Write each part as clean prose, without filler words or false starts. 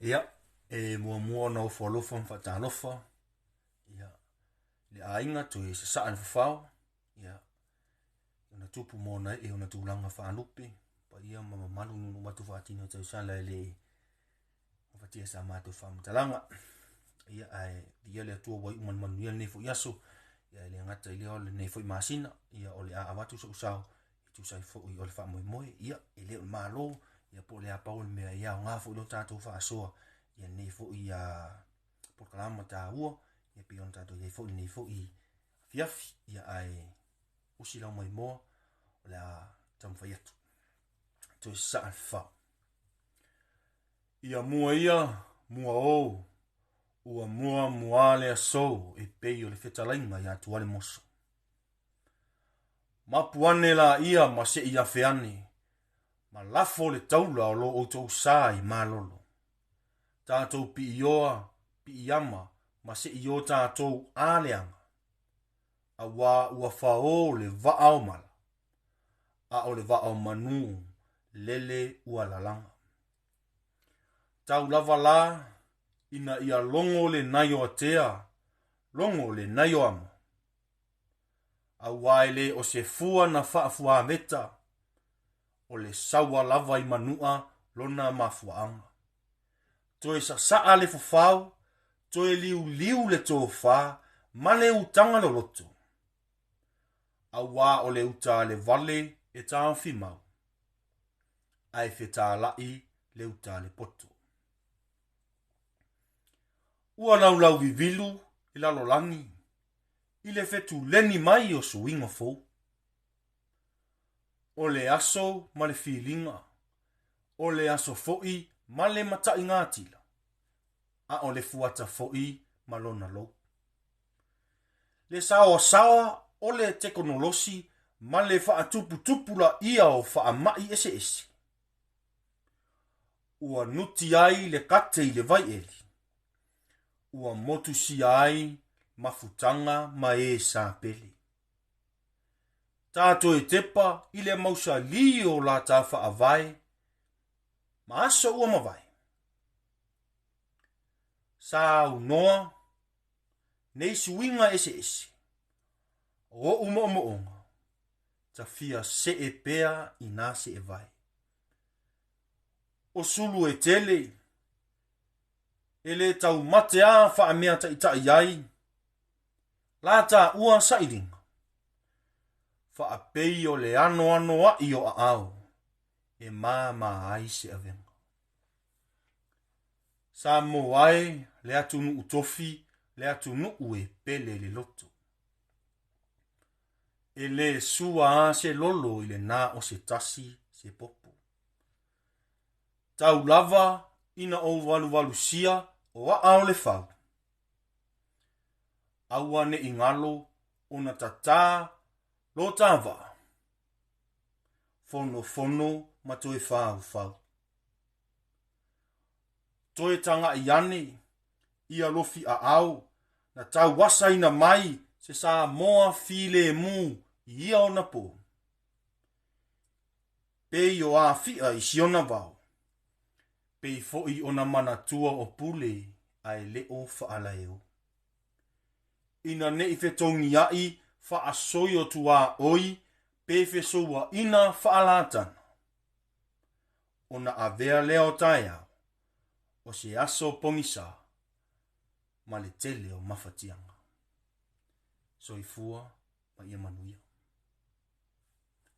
Ia, mua no folofa fa Talofa. Ia, le ainga to e sasaa le fafao. Ia, una tupu mona e una tūlanga whaanupe. Pa ia mama malu nunu matu whaatino tau sala ele whatia sa mātou whamutalanga. Ia ai, ia le atua wai uman manuia nefo iaso. Ia le ngata ile o le nefo i masina. Ia o le a awatu sa usao. Tu sai fo i o le wha moe. Ia, ele o Malo. Ia po le a paul mea ia o ngā fo ilo tātou faasoa. Ia nei fo i polokalame ta ua. Ia pion tātou ia fo i nei fo i fiafi. Ia ai usi lau mai moa. O le a tamwhai atu. To sa fa. Ia mua o. Ua mua le aso e pei o le whetalainga ia tuale moso. Mapuane la ia ma se ia feane. Ma lafo le taula o lo o tau sa i malolo. Tātou pi ioa, pi iama, ma se io tātou aleanga. A ua fao le vavau mala. A o le vavau manu, lele ua lalanga. Tau lava la, ina ia longo le naio atea, longo le naio ama. A waile o se fua na faafua meta, o le sawa lava i Manua lona mafuaanga. Toe sasaa le fafao, toe liu le tofa, ma le utanga lo loto. A wa o le uta le vale e tāo fimau. Ai feta lai le uta le poto. Ua lau vivilu i lalolangi. I le fetu leni mai o suinga fou. O le aso ma le filinga. O le aso foi ma le matai ngatila. A o le fuata foi ma lona lo. Le sawa o le teknolosi ma le faatupu la ia o faamai eseese. Ua nuti ai le kate i le vai eli. Ua motusia ai mafutanga ma e sa pele. Tātou e tepa i le mausa li o la tā faavai. Ma aso ua mawai. Sa unoa, nei suinga eseese. O umoonga. Ta fia se e pea i nā se e vai. O sulu e tele. Ele tau matea faa mea ta ita iai. La ta ua sairinga. Faa pei o le ano a i o a au. E maa ai se avenga. Sa moai le atu nu utofi, le atu nu ue pele le loto. E le sua se lolo i le na o se tasi se popo. Tau lava ina o walusia o a au le fau. Aua ne ingalo o na tata lo tava. Fono ma toe fau. Toe tanga iane, ia lofi a au, na tau wasa ina mai, se sa moa file mu, ia o na po. Pei o a fia i siona vau. Pei foi o na manatua o pule, ai le o faalaeo. Ina ne i fetongi ai, faasoi o tua oi, pei fe soua ina faalatana. O na avea leo taia, o se aso pongisa, ma le tele o mafatianga. Soifua, ma ia manuia.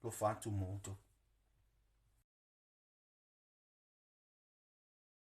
Lo fatu mo uto.